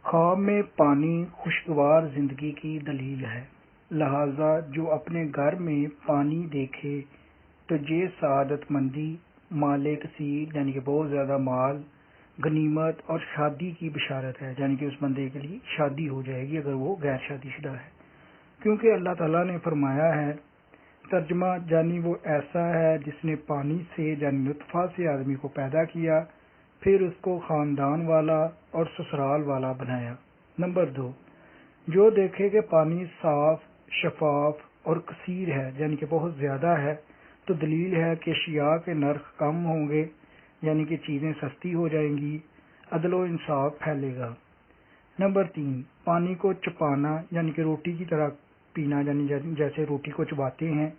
خواب میں پانی خوشگوار زندگی کی دلیل ہے، لہٰذا جو اپنے گھر میں پانی دیکھے تو یہ سعادت مندی، مال کثیر یعنی کہ بہت زیادہ مال، غنیمت اور شادی کی بشارت ہے، یعنی کہ اس بندے کے لیے شادی ہو جائے گی اگر وہ غیر شادی شدہ ہے، کیونکہ اللہ تعالیٰ نے فرمایا ہے۔ ترجمہ یعنی وہ ایسا ہے جس نے پانی سے یعنی نطفہ سے آدمی کو پیدا کیا، پھر اس کو خاندان والا اور سسرال والا بنایا۔ نمبر 2، جو دیکھے کہ پانی صاف، شفاف اور کثیر ہے یعنی کہ بہت زیادہ ہے، تو دلیل ہے کہ اشیاء کے نرخ کم ہوں گے، یعنی کہ چیزیں سستی ہو جائیں گی، عدل و انصاف پھیلے گا۔ نمبر 3، پانی کو چپانا یعنی کہ روٹی کی طرح پینا، یعنی جیسے روٹی کو چباتے ہیں۔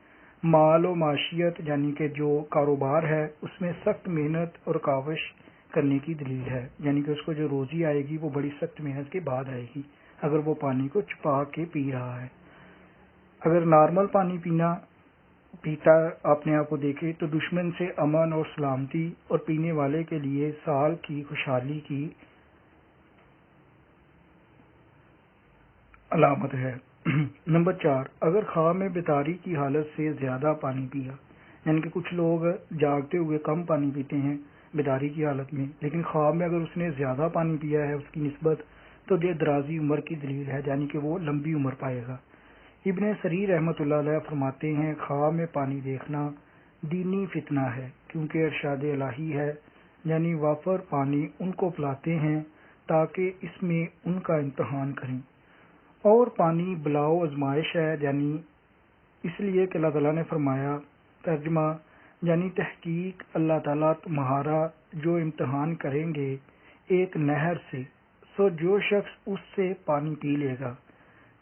مال و معیشت یعنی کہ جو کاروبار ہے اس میں سخت محنت اور کاوش کرنے کی دلیل ہے، یعنی کہ اس کو جو روزی آئے گی وہ بڑی سخت محنت کے بعد آئے گی اگر وہ پانی کو چھپا کے پی رہا ہے۔ اگر نارمل پانی پیتا اپنے آپ کو دیکھے تو دشمن سے امن اور سلامتی اور پینے والے کے لیے سال کی خوشحالی کی علامت ہے۔ نمبر 4، اگر خواب میں بیداری کی حالت سے زیادہ پانی پیا، یعنی کہ کچھ لوگ جاگتے ہوئے کم پانی پیتے ہیں بیداری کی حالت میں، لیکن خواب میں اگر اس نے زیادہ پانی پیا ہے اس کی نسبت، تو یہ درازی عمر کی دلیل ہے، یعنی کہ وہ لمبی عمر پائے گا۔ ابن سری رحمۃ اللہ علیہ فرماتے ہیں، خواب میں پانی دیکھنا دینی فتنہ ہے، کیونکہ ارشاد الہی ہے، یعنی وافر پانی ان کو پلاتے ہیں تاکہ اس میں ان کا امتحان کریں، اور پانی بلاؤ آزمائش ہے، یعنی اس لیے کہ اللہ تعالیٰ نے فرمایا۔ ترجمہ یعنی تحقیق اللہ تعالیٰ تمہارا جو امتحان کریں گے ایک نہر سے، سو جو شخص اس سے پانی پی لے گا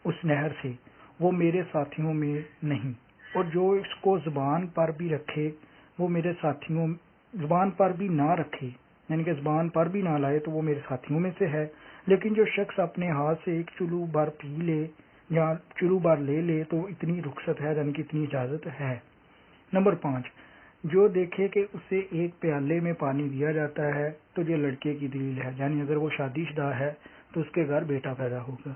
اس نہر سے وہ میرے ساتھیوں میں نہیں، اور جو اس کو زبان پر بھی رکھے وہ میرے ساتھیوں، زبان پر بھی نہ رکھے یعنی کہ زبان پر بھی نہ لائے تو وہ میرے ساتھیوں میں سے ہے، لیکن جو شخص اپنے ہاتھ سے ایک چلو بھر پی لے یا چلو بھر لے لے تو اتنی رخصت ہے، یعنی کہ اتنی اجازت ہے۔ نمبر 5، جو دیکھے کہ اسے ایک پیالے میں پانی دیا جاتا ہے تو یہ لڑکے کی دلیل ہے، یعنی اگر وہ شادی شدہ ہے تو اس کے گھر بیٹا پیدا ہوگا۔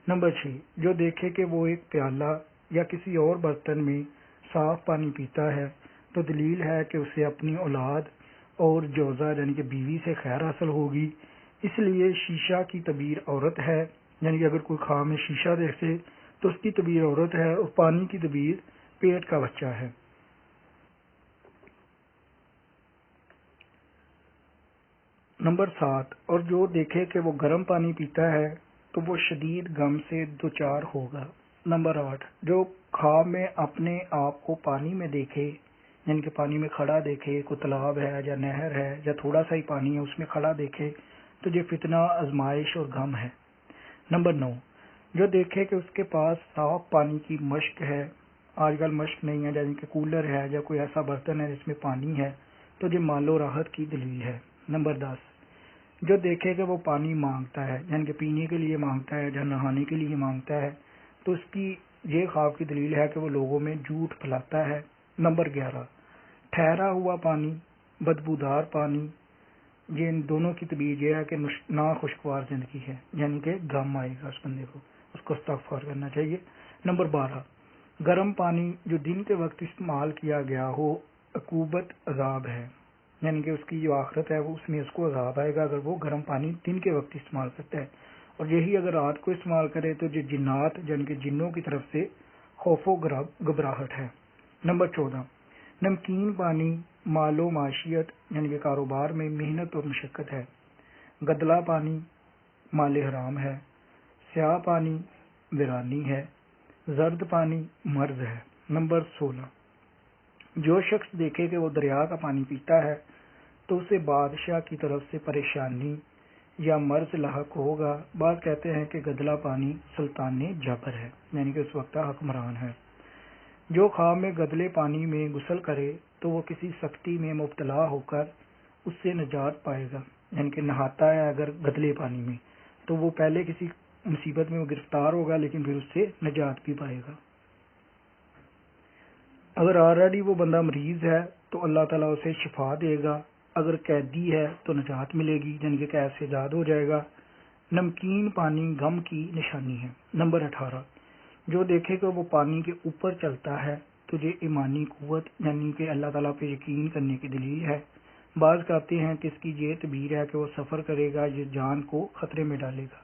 نمبر 6، جو دیکھے کہ وہ ایک پیالہ یا کسی اور برتن میں صاف پانی پیتا ہے تو دلیل ہے کہ اسے اپنی اولاد اور جوزہ یعنی کہ بیوی سے خیر حاصل ہوگی، اس لیے شیشہ کی تعبیر عورت ہے، یعنی کہ اگر کوئی خواب میں شیشہ دیکھے تو اس کی تعبیر عورت ہے، اور پانی کی تعبیر پیٹ کا بچہ ہے۔ نمبر 7، اور جو دیکھے کہ وہ گرم پانی پیتا ہے تو وہ شدید غم سے دوچار ہوگا۔ نمبر 8، جو خواب میں اپنے آپ کو پانی میں دیکھے، یعنی کہ پانی میں کھڑا دیکھے، کوئی تالاب ہے یا نہر ہے یا تھوڑا سا ہی پانی ہے اس میں کھڑا دیکھے تو یہ فتنہ، آزمائش اور غم ہے۔ نمبر 9، جو دیکھے کہ اس کے پاس صاف پانی کی مشک ہے، آج کل مشک نہیں ہے یعنی کہ کولر ہے یا کوئی ایسا برتن ہے جس میں پانی ہے، تو یہ مال و راحت کی دلیل ہے۔ نمبر 10، جو دیکھے کہ وہ پانی مانگتا ہے، یعنی کہ پینے کے لیے مانگتا ہے یا نہانے کے لیے مانگتا ہے، تو اس کی یہ خواب کی دلیل ہے کہ وہ لوگوں میں جھوٹ پھیلاتا ہے۔ نمبر 11، ٹھہرا ہوا پانی، بدبودار پانی، یہ ان دونوں کی تعبیر یہ ہے کہ ناخوشگوار زندگی ہے، یعنی کہ غم آئے گا اس بندے کو، اس کو استغفار کرنا چاہیے۔ نمبر 12، گرم پانی جو دن کے وقت استعمال کیا گیا ہو، عقوبت عذاب ہے، یعنی کہ اس کی جو آخرت ہے وہ اس میں اس کو عذاب آئے گا اگر وہ گرم پانی دن کے وقت استعمال کرتا ہے، اور یہی اگر رات کو استعمال کرے تو جو جنات یعنی کہ جنوں کی طرف سے خوف و گھبراہٹ ہے۔ نمبر 14، نمکین پانی مال و معیشت یعنی کہ کاروبار میں محنت اور مشقت ہے، گدلا پانی مال حرام ہے، سیاہ پانی ویرانی ہے، زرد پانی مرض ہے۔ نمبر 16، جو شخص دیکھے کہ وہ دریا کا پانی پیتا ہے تو اسے بادشاہ کی طرف سے پریشانی یا مرض لاحق ہوگا۔ بعض کہتے ہیں کہ گدلا پانی سلطان جابر ہے، یعنی کہ اس وقت حکمران ہے۔ جو خواب میں گدلے پانی میں غسل کرے تو وہ کسی سختی میں مبتلا ہو کر اس سے نجات پائے گا، یعنی کہ نہاتا ہے اگر گدلے پانی میں تو وہ پہلے کسی مصیبت میں وہ گرفتار ہوگا لیکن پھر اس سے نجات بھی پائے گا۔ اگر آلریڈی وہ بندہ مریض ہے تو اللہ تعالیٰ اسے شفا دے گا، اگر قیدی ہے تو نجات ملے گی، یعنی کہ قید سے آزاد ہو جائے گا۔ نمکین پانی غم کی نشانی ہے۔ نمبر 18، جو دیکھے کہ وہ پانی کے اوپر چلتا ہے تجھے ایمانی قوت یعنی کہ اللہ تعالیٰ پہ یقین کرنے کی دلیل ہے۔ بعض کہتے ہیں کہ اس کی یہ تعبیر ہے کہ وہ سفر کرے گا، یہ جان کو خطرے میں ڈالے گا۔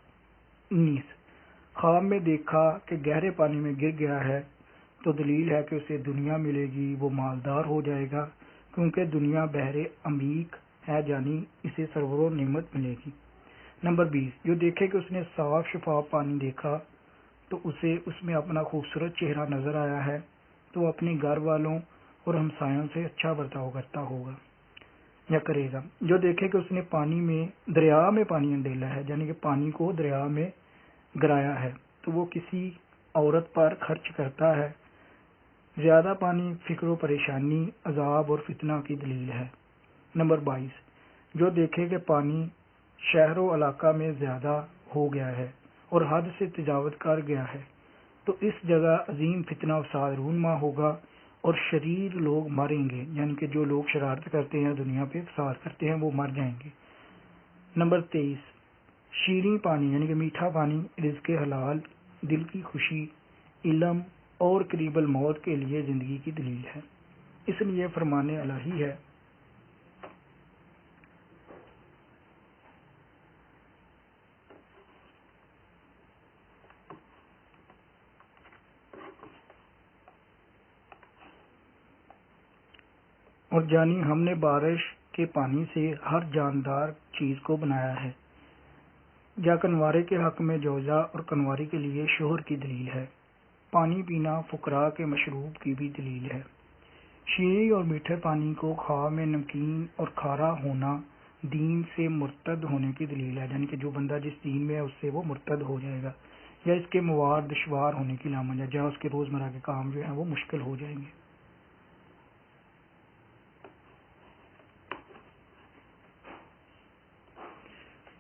19، خواب میں دیکھا کہ گہرے پانی میں گر گیا ہے تو دلیل ہے کہ اسے دنیا ملے گی، وہ مالدار ہو جائے گا کیونکہ دنیا بحر عمیق ہے، یعنی اسے سرور و نعمت ملے گی۔ نمبر 20، جو دیکھے کہ اس نے صاف شفاف پانی دیکھا تو اسے اس میں اپنا خوبصورت چہرہ نظر آیا ہے تو وہ اپنے گھر والوں اور ہمسایوں سے اچھا برتاؤ کرتا ہوگا یا کرے گا۔ جو دیکھے کہ اس نے دریا میں پانی انڈیلا ہے، یعنی کہ پانی کو دریا میں گرایا ہے تو وہ کسی عورت پر خرچ کرتا ہے۔ زیادہ پانی فکر و پریشانی، عذاب اور فتنہ کی دلیل ہے۔ نمبر 22، جو دیکھے کہ پانی شہر و علاقہ میں زیادہ ہو گیا ہے اور حد سے تجاوز کر گیا ہے تو اس جگہ عظیم فتنہ و فساد رونما ہوگا اور شریر لوگ مریں گے، یعنی کہ جو لوگ شرارت کرتے ہیں دنیا پہ فساد کرتے ہیں وہ مر جائیں گے۔ نمبر 23، شیریں پانی یعنی کہ میٹھا پانی رزق حلال، دل کی خوشی، علم اور قریب الموت کے لیے زندگی کی دلیل ہے، اس لیے فرمان الہی ہے۔ اور جانی ہم نے بارش کے پانی سے ہر جاندار چیز کو بنایا ہے، یا کنوارے کے حق میں جوزہ اور کنواری کے لیے شوہر کی دلیل ہے۔ پانی پینا فقراء کے مشروب کی بھی دلیل ہے۔ شیریں اور میٹھے پانی کو خواب میں نمکین اور کھارا ہونا دین سے مرتد ہونے کی دلیل ہے، یعنی کہ جو بندہ جس دین میں ہے اس سے وہ مرتد ہو جائے گا، یا اس کے مواد دشوار ہونے کی علامت ہے، جہاں اس کے روزمرہ کے کام جو ہیں وہ مشکل ہو جائیں گے۔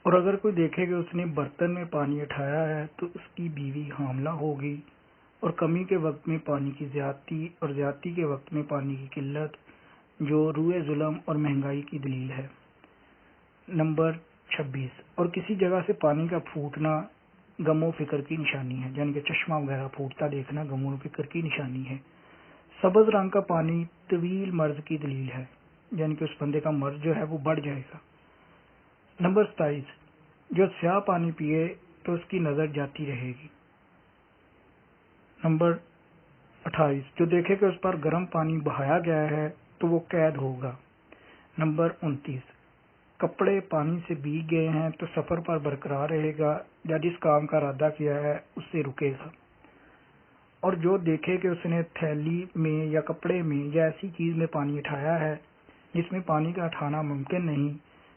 اور اگر کوئی دیکھے کہ اس نے برتن میں پانی اٹھایا ہے تو اس کی بیوی حاملہ ہوگی، اور کمی کے وقت میں پانی کی زیادتی اور زیادتی کے وقت میں پانی کی قلت جو روئے ظلم اور مہنگائی کی دلیل ہے۔ نمبر 26، اور کسی جگہ سے پانی کا پھوٹنا غم و فکر کی نشانی ہے، یعنی کہ چشمہ وغیرہ پھوٹتا دیکھنا غم و فکر کی نشانی ہے۔ سبز رنگ کا پانی طویل مرض کی دلیل ہے، یعنی کہ اس بندے کا مرض جو ہے وہ بڑھ جائے گا۔ نمبر 27، جو سیاہ پانی پیے تو اس کی نظر جاتی رہے گی۔ نمبر 28، جو دیکھے کہ اس پر گرم پانی بہایا گیا ہے تو وہ قید ہوگا۔ نمبر 29، کپڑے پانی سے بھیگ گئے ہیں تو سفر پر برقرار رہے گا، یا جس کام کا ارادہ کیا ہے اس سے رکے گا۔ اور جو دیکھے کہ اس نے تھیلی میں یا کپڑے میں یا ایسی چیز میں پانی اٹھایا ہے جس میں پانی کا اٹھانا ممکن نہیں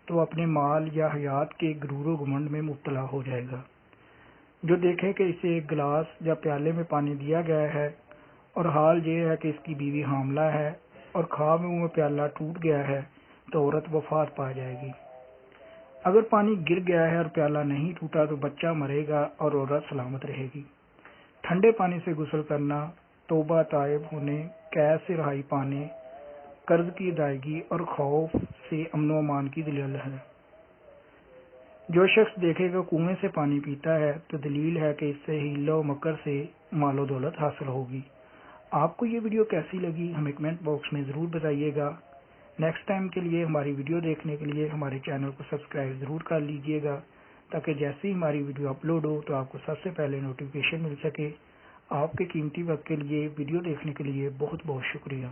تو وہ اپنے مال یا حیات کے غرور و گھمنڈ میں مبتلا ہو جائے گا۔ جو دیکھے کہ اسے ایک گلاس یا پیالے میں پانی دیا گیا ہے اور حال یہ ہے کہ اس کی بیوی حاملہ ہے اور خواب میں وہ پیالہ ٹوٹ گیا ہے تو عورت وفات پا جائے گی۔ اگر پانی گر گیا ہے اور پیالہ نہیں ٹوٹا تو بچہ مرے گا اور عورت سلامت رہے گی۔ ٹھنڈے پانی سے غسل کرنا توبہ طائب ہونے، قید سے رہائی پانے، قرض کی ادائیگی اور خوف سے امن و امان کی دلیل ہے۔ جو شخص دیکھے گا کنویں سے پانی پیتا ہے تو دلیل ہے کہ اس سے حیلہ و مکر سے مال و دولت حاصل ہوگی۔ آپ کو یہ ویڈیو کیسی لگی ہمیں کمنٹ باکس میں ضرور بتائیے گا۔ نیکسٹ ٹائم کے لیے ہماری ویڈیو دیکھنے کے لیے ہمارے چینل کو سبسکرائب ضرور کر لیجئے گا تاکہ جیسے ہی ہماری ویڈیو اپلوڈ ہو تو آپ کو سب سے پہلے نوٹیفیکیشن مل سکے۔ آپ کے قیمتی وقت کے لیے ویڈیو دیکھنے کے لیے بہت بہت شکریہ۔